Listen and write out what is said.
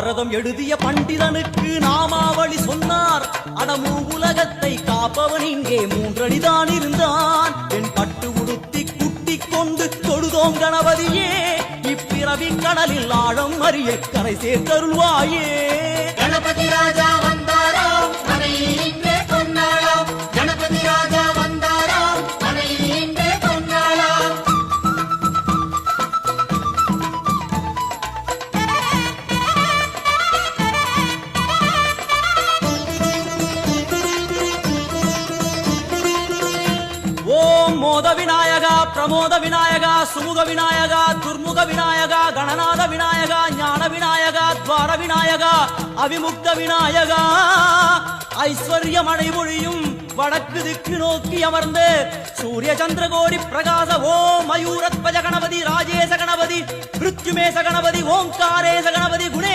பாரதம் எழுதிய பண்டிதனுக்கு நாமாவளி சொன்னார். அடமூ உலகத்தை காப்பவன் இங்கே மூன்றடிதான் இருந்தான். என் பட்டு உடுத்தி குட்டிக் கொண்டு தொழுதோம் கணபதியே, இப்பிறவி கடலில் ஆழம் அறிய கரை சேர்த்தருள்வாயே. கணபதி ராஜா வந்தாரோ மனையில் இன்றே பொன்னாளாம். கணபதி ராஜா வந்தாரோ மனையில் இன்றே பொன்னாளாம். ஓம் மோத விநாயகா, பிரமோத விநாயகா, சுமுக விநாயகா, துர்முக விநாயகா, கணநாத விநாயகா, ஞான விநாயகா, துவார விநாயகா, அவிமுக்த விநாயகா, ஐஸ்வர்ய மழை பொழியும் வடக்கு திக்கு நோக்கி அமர்ந்து சூரிய சந்திரகோடி பிரகாச ஓம் மயூரத்வஜ கணபதி, ராஜேச கணபதி, மிருத்யுமேச கணபதி, ஓங்காரேச கணபதி, குணே